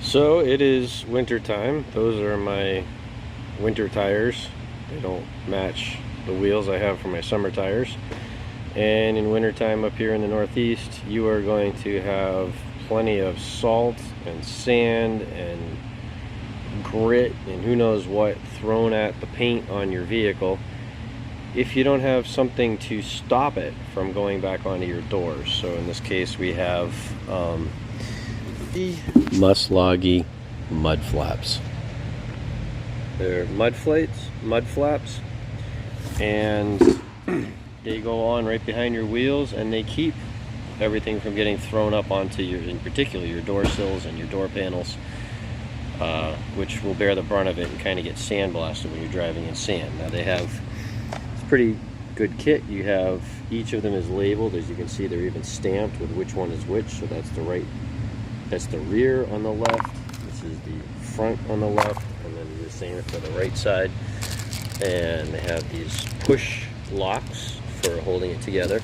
So it is winter time. Those are my winter tires. They don't match the wheels I have for my summer tires. And in wintertime up here in the Northeast, you are going to have plenty of salt and sand and grit and who knows what thrown at the paint on your vehicle if you don't have something to stop it from going back onto your doors. So in this case we have the Muslogy mud flaps. They're mud flaps, and they go on right behind your wheels, and they keep everything from getting thrown up onto your, in particular, your door sills and your door panels, which will bear the brunt of it and kind of get sandblasted when you're driving in sand. Now they have, it's a pretty good kit. You have, each of them is labeled. As you can see, they're even stamped with which one is which. So that's the right, that's the rear on the left, this is the front on the left, and then the same for the right side. And they have these push locks for holding it together.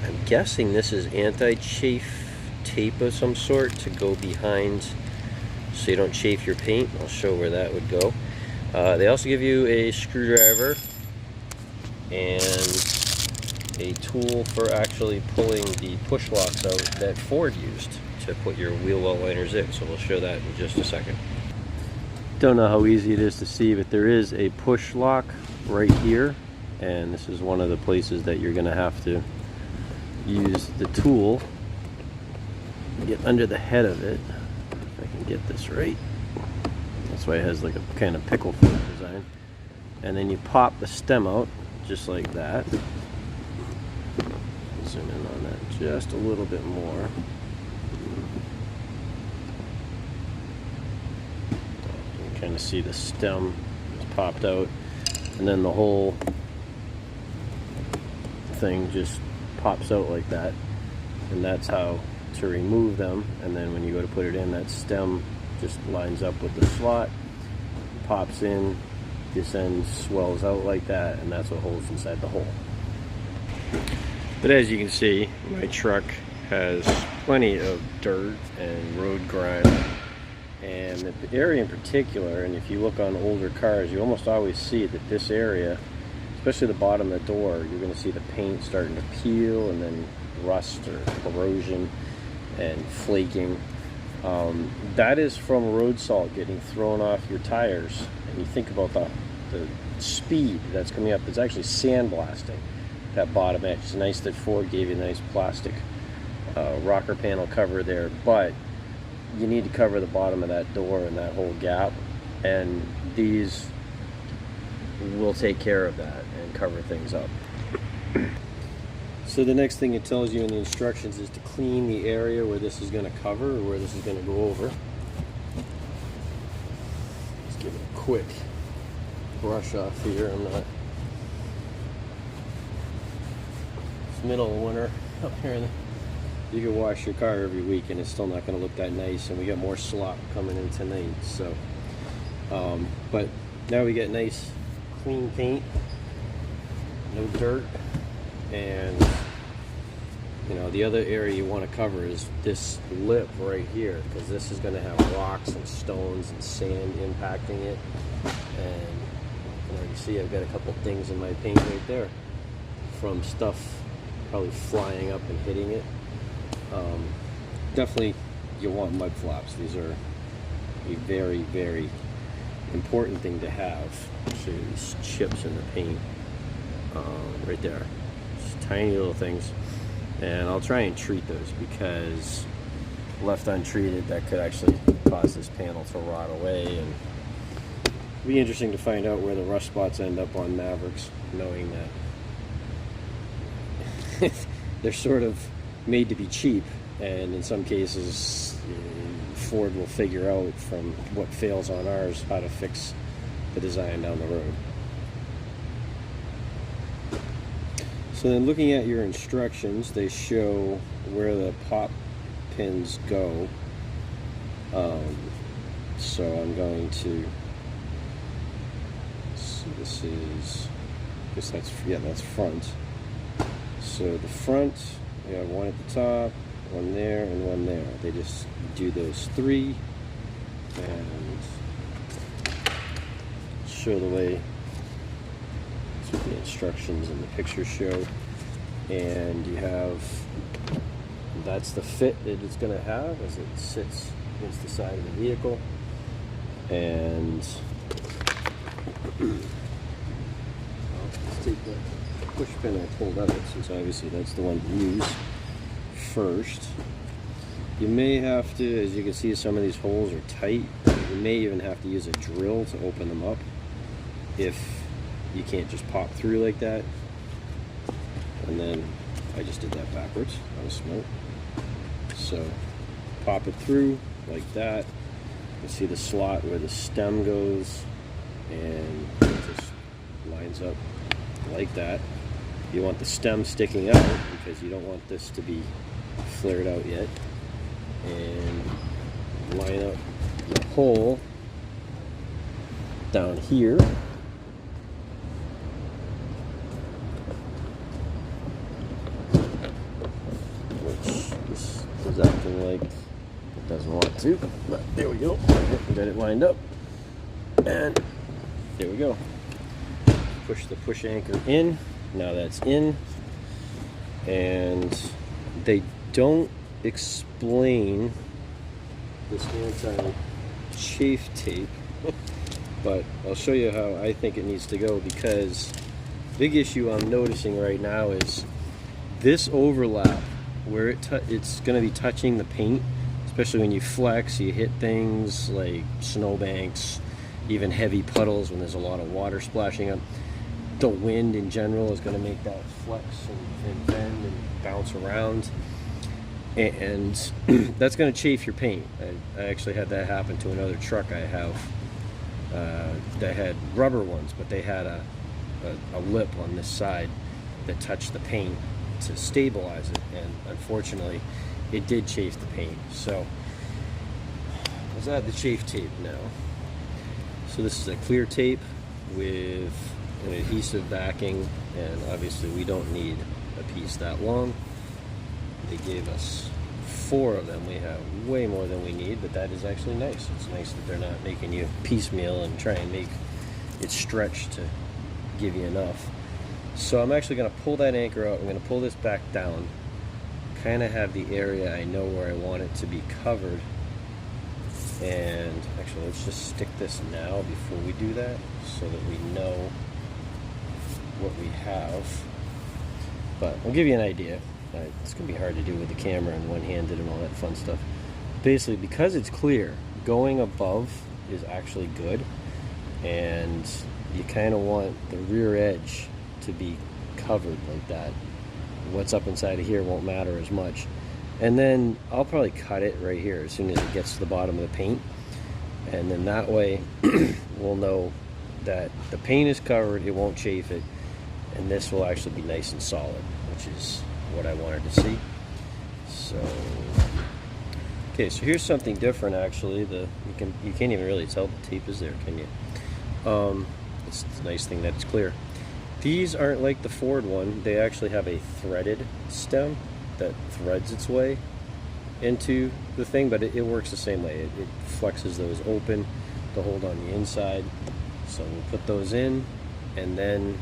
I'm guessing this is anti-chafe tape of some sort to go behind so you don't chafe your paint. I'll show where that would go. They also give you a screwdriver and a tool for actually pulling the push locks out that Ford used to put your wheel well liners in. So we'll show that in just a second. Don't know how easy it is to see, but there is a push lock right here, and this is one of the places that you're going to have to use the tool to get under the head of it. If I can get this right. That's why it has like a kind of pickle foot design. And then you pop the stem out just like that. Zoom in on that just a little bit more. You can kind of see the stem is popped out, and then the whole thing just pops out like that, and that's how to remove them. And then when you go to put it in, that stem just lines up with the slot, pops in, this end swells out like that, and that's what holds inside the hole. But as you can see, my truck has plenty of dirt and road grime, and the area in particular, and if you look on older cars, you almost always see that this area, especially the bottom of the door, you're going to see the paint starting to peel and then rust or corrosion and flaking. That is from road salt getting thrown off your tires. And you think about the speed that's coming up, it's actually sandblasting that bottom edge. It's nice that Ford gave you a nice plastic rocker panel cover there, but you need to cover the bottom of that door and that whole gap, and these will take care of that and cover things up. So the next thing it tells you in the instructions is to clean the area where this is going to cover, or where this is going to go over. Let's give it a quick brush off here. I'm not, it's middle of winter up here. You can wash your car every week and it's still not going to look that nice, and we got more slop coming in tonight. So but now we get nice clean paint, no dirt. And you know, the other area you want to cover is this lip right here, because this is going to have rocks and stones and sand impacting it. And you know, you see I've got a couple things in my paint right there from stuff probably flying up and hitting it. Definitely you want mud flaps. These are a very, very important thing to have. See these chips in the paint right there. Just tiny little things. And I'll try and treat those, because left untreated, that could actually cause this panel to rot away. And it'll be interesting to find out where the rust spots end up on Mavericks, knowing that they're sort of made to be cheap, and in some cases Ford will figure out from what fails on ours how to fix the design down the road. So then, looking at your instructions, they show where the pop pins go. So I'm going to, so this is, I guess that's, yeah, that's front. So the front, we have one at the top, one there, and one there. They just do those 3 and show the way. That's what the instructions and the pictures show. And you have, that's the fit that it's going to have as it sits against the side of the vehicle. And let's take the push pin I pulled out, since obviously that's the one to use first. You may have to, as you can see, some of these holes are tight. You may even have to use a drill to open them up if you can't just pop through like that. And then I just did that backwards. I was smart. So pop it through like that. You see the slot where the stem goes, and it just lines up like that. You want the stem sticking out because you don't want this to be flared out yet. And line up the hole down here. Which this is acting like it doesn't want to, but there we go. Got it lined up. And there we go. Push the push anchor in. Now that's in. And they don't explain this anti-chafe tape, but I'll show you how I think it needs to go, because big issue I'm noticing right now is this overlap where it's going to be touching the paint, especially when you flex, you hit things like snowbanks, even heavy puddles when there's a lot of water splashing up. The wind in general is going to make that flex and bend and bounce around, and that's going to chafe your paint. I actually had that happen to another truck I have that had rubber ones, but they had a lip on this side that touched the paint to stabilize it, and unfortunately it did chafe the paint. So let's add the chafe tape now. So this is a clear tape with an adhesive backing, and obviously we don't need a piece that long. They gave us 4 of them. We have way more than we need, but that is actually nice. It's nice that they're not making you piecemeal and try and make it stretch to give you enough. So I'm actually going to pull that anchor out. I'm going to pull this back down, kind of have the area I know where I want it to be covered. And actually, let's just stick this now before we do that, so that we know what we have. But I'll give you an idea. It's going to be hard to do with the camera and one-handed and all that fun stuff. Basically, because it's clear, going above is actually good, and you kind of want the rear edge to be covered like that. What's up inside of here won't matter as much. And then I'll probably cut it right here as soon as it gets to the bottom of the paint, and then that way we'll know that the paint is covered, it won't chafe it, and this will actually be nice and solid, which is what I wanted to see. So okay, so here's something different actually. You can't even really tell the tape is there, can you? It's a nice thing that it's clear. These aren't like the Ford one. They actually have a threaded stem that threads its way into the thing, but it works the same way. It flexes those open to hold on the inside. So we'll put those in, and then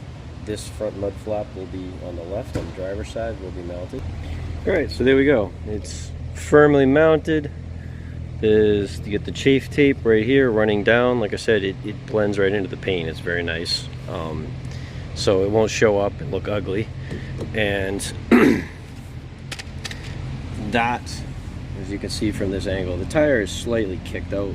this front mud flap will be on the left, on the driver's side, will be mounted. Alright, so there we go. It's firmly mounted. You get the chafe tape right here running down. Like I said, it blends right into the paint. It's very nice. So it won't show up and look ugly. And that, as you can see from this angle, the tire is slightly kicked out.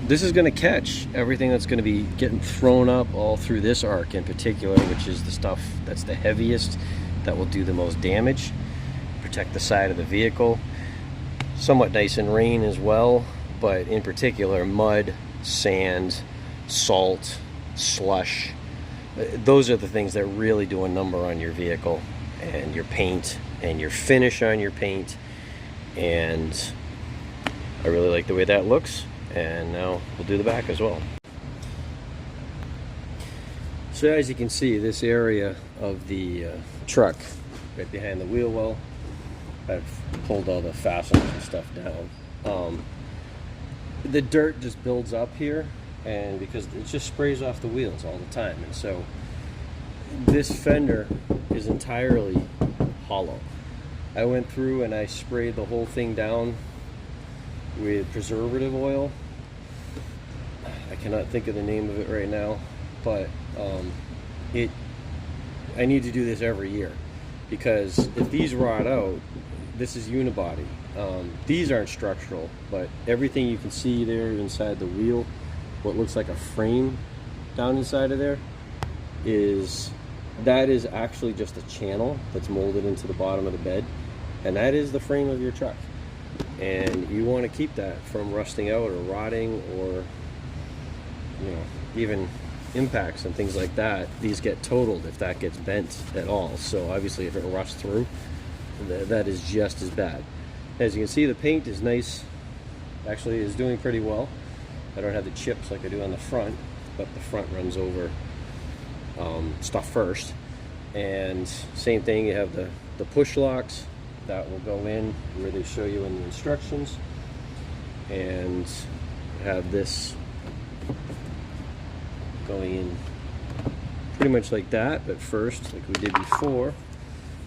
This is going to catch everything that's going to be getting thrown up all through this arc in particular, which is the stuff that's the heaviest, that will do the most damage. Protect the side of the vehicle. Somewhat nice in rain as well, but in particular mud, sand, salt, slush. Those are the things that really do a number on your vehicle and your paint and your finish on your paint. And I really like the way that looks. And now we'll do the back as well. So as you can see, this area of the truck right behind the wheel well I've pulled all the fasteners and stuff down. The dirt just builds up here, and because it just sprays off the wheels all the time, and so this fender is entirely hollow. I went through and I sprayed the whole thing down with preservative oil. I cannot think of the name of it right now, but I need to do this every year, because if these rot out, this is unibody. These aren't structural, but everything you can see there inside the wheel, what looks like a frame down inside of there, that is actually just a channel that's molded into the bottom of the bed, and that is the frame of your truck. And you want to keep that from rusting out or rotting, or even impacts and things like that. These get totaled if that gets bent at all. So obviously if it rusts through, that is just as bad. As you can see, the paint is nice, actually is doing pretty well. I don't have the chips like I do on the front, but the front runs over stuff first. And same thing, you have the push locks that will go in where they show you in the instructions, and have this going in pretty much like that. But first, like we did before,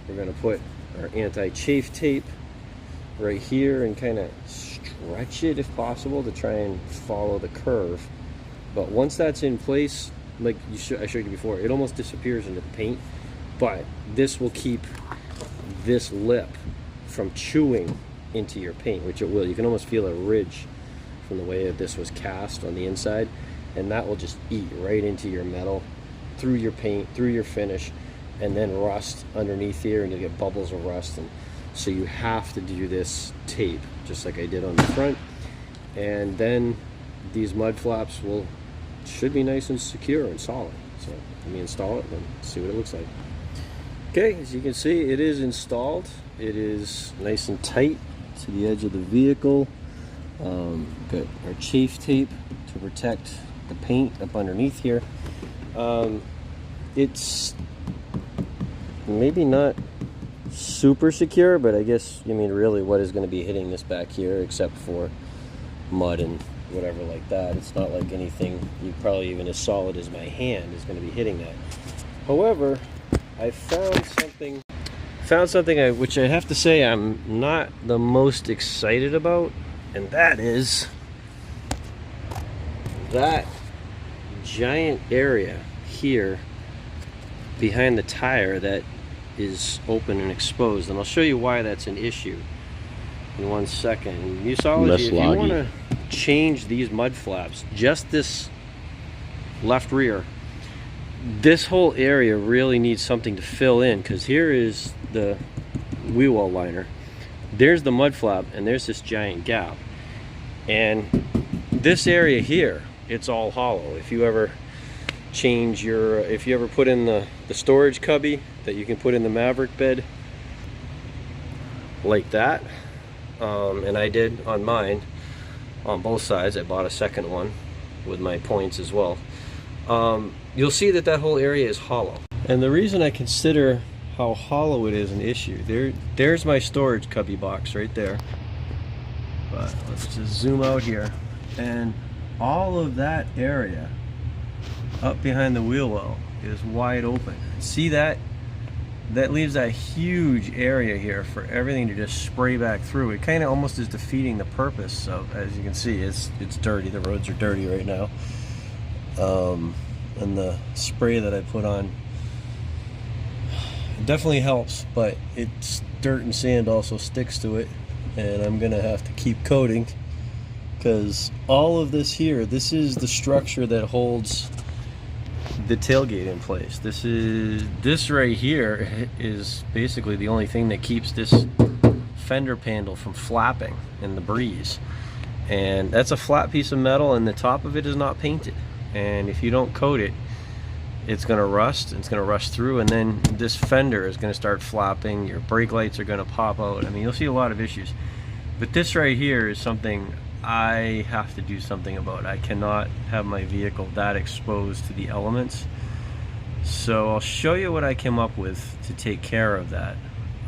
we're going to put our anti-chafe tape right here and kind of stretch it if possible to try and follow the curve. But once that's in place, like I showed you before, it almost disappears into the paint, but this will keep this lip from chewing into your paint, which it will. You can almost feel a ridge from the way that this was cast on the inside, and that will just eat right into your metal, through your paint, through your finish, and then rust underneath here, and you'll get bubbles of rust. And so you have to do this tape just like I did on the front, and then these mud flaps should be nice and secure and solid. So let me install it and see what it looks like. Okay, as you can see, it is installed. It is nice and tight to the edge of the vehicle. Got our chafe tape to protect the paint up underneath here. It's maybe not super secure, but I guess, really what is going to be hitting this back here, except for mud and whatever like that. It's not like anything, probably even as solid as my hand, is going to be hitting that. However, I found something which I have to say I'm not the most excited about, and that is that giant area here behind the tire that is open and exposed, and I'll show you why that's an issue in 1 second. Muslogy, if you want to change these mud flaps, just this left rear, this whole area really needs something to fill in, because here is the wheel well liner, there's the mud flap, and there's this giant gap, and this area here, it's all hollow. If you ever put in the storage cubby that you can put in the Maverick bed like that, and I did on mine on both sides, I bought a second one with my points as well, you'll see that whole area is hollow. And the reason I consider how hollow it is an issue, there's my storage cubby box right there, but let's just zoom out here, and all of that area up behind the wheel well is wide open. See that leaves that huge area here for everything to just spray back through. It kind of almost is defeating the purpose of, as you can see, it's dirty, the roads are dirty right now, and the spray that I put on, it definitely helps, but it's dirt and sand also sticks to it, and I'm gonna have to keep coating, because all of this here, this is the structure that holds the tailgate in place. This right here is basically the only thing that keeps this fender panel from flapping in the breeze, and that's a flat piece of metal, and the top of it is not painted, and if you don't coat it, it's going to rust, and it's going to rust through, and then this fender is going to start flapping, your brake lights are going to pop out. I mean, you'll see a lot of issues, but this right here is something I have to do something about. I cannot have my vehicle that exposed to the elements, so I'll show you what I came up with to take care of that.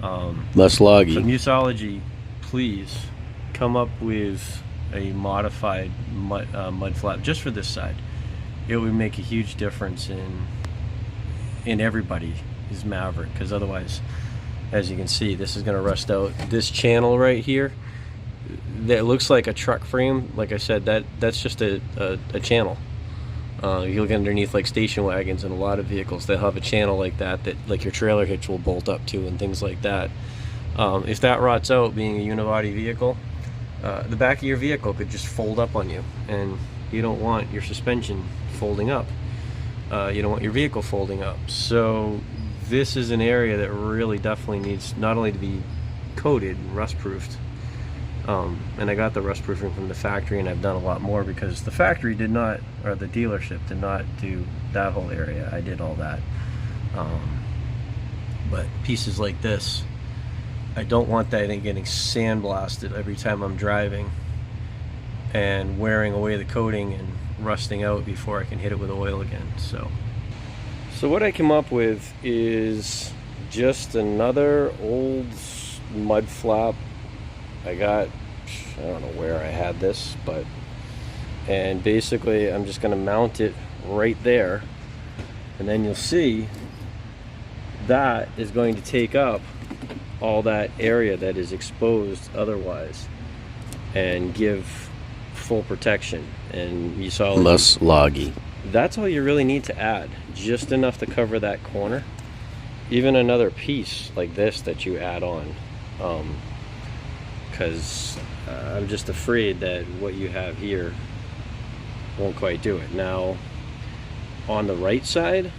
Muslogy. So Muslogy, please come up with a modified mud flap just for this side. It would make a huge difference in everybody's Maverick, because otherwise, as you can see, this is going to rust out. This channel right here that looks like a truck frame, like I said, that's just a channel. You look underneath like station wagons and a lot of vehicles, they'll have a channel like that like your trailer hitch will bolt up to and things like that. If that rots out, being a unibody vehicle, the back of your vehicle could just fold up on you, and you don't want your suspension folding up. You don't want your vehicle folding up. So this is an area that really definitely needs not only to be coated and rust proofed, and I got the rust proofing from the factory, and I've done a lot more because the factory did not, or the dealership did not do that whole area. I did all that. But pieces like this, I don't want that thing getting sandblasted every time I'm driving and wearing away the coating and rusting out before I can hit it with oil again. So what I came up with is just another old mud flap. I don't know where I had this, and basically I'm just going to mount it right there, and then you'll see that is going to take up all that area that is exposed otherwise and give full protection. And you saw Muslogy. That's all you really need to add, just enough to cover that corner. Even another piece like this that you add on, because I'm just afraid that what you have here won't quite do it. Now on the right side,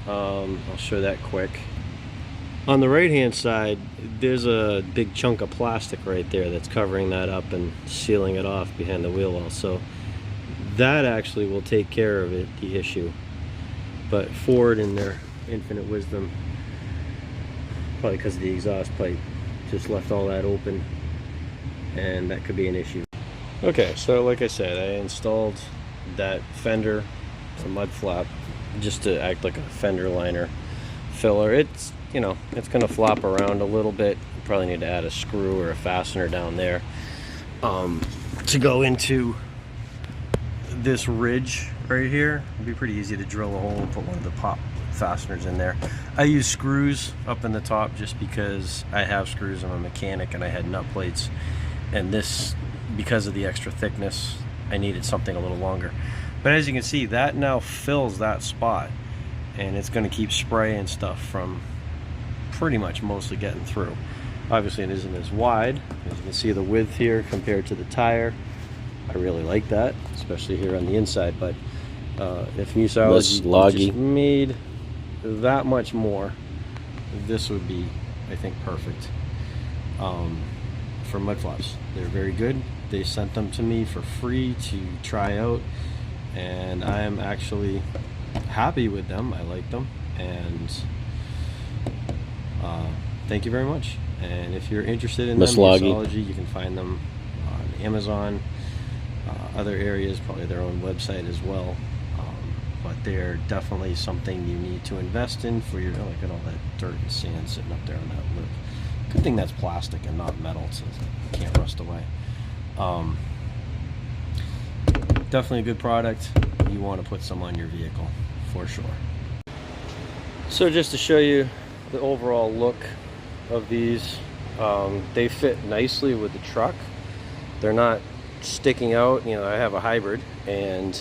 I'll show that quick. On the right hand side, there's a big chunk of plastic right there that's covering that up and sealing it off behind the wheel well. So that actually will take care of it, the issue. But Ford, in their infinite wisdom, probably because of the exhaust pipe, just left all that open, and that could be an issue. Okay, so like I said, I installed that fender, a mud flap, just to act like a fender liner filler. It's, you know, it's going to flop around a little bit. You probably need to add a screw or a fastener down there to go into this ridge right here. It'd be pretty easy to drill a hole and put one of the pop fasteners in there. I use screws up in the top just because I have screws. I'm a mechanic and I had nut plates, and this, because of the extra thickness, I needed something a little longer. But as you can see, that now fills that spot, and it's going to keep spray and stuff from pretty much mostly getting through. Obviously it isn't as wide. As you can see, the width here compared to the tire, I really like that, especially here on the inside. But if Muslogy just made that much more, this would be, I think, perfect for mud flaps. They're very good. They sent them to me for free to try out, and I am actually happy with them. I like them, and thank you very much. And if you're interested in Muslogy, you can find them on Amazon, other areas, probably their own website as well. But they're definitely something you need to invest in for your, look at all that dirt and sand sitting up there on that lip. Good thing that's plastic and not metal, so it can't rust away. Definitely a good product. You want to put some on your vehicle for sure. So just to show you the overall look of these, they fit nicely with the truck. They're not sticking out. You know, I have a hybrid, and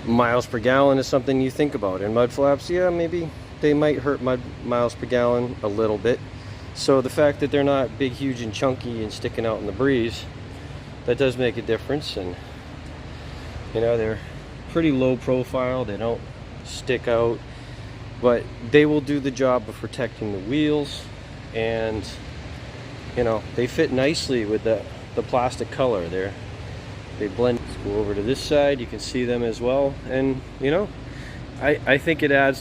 miles per gallon is something you think about. In mud flaps, yeah, maybe they might hurt miles per gallon a little bit. So the fact that they're not big, huge, and chunky and sticking out in the breeze, that does make a difference. And you know, they're pretty low profile. They don't stick out, but they will do the job of protecting the wheels. And you know, they fit nicely with the plastic color there. They blend. Let's go over to this side. You can see them as well, and you know, I think it adds to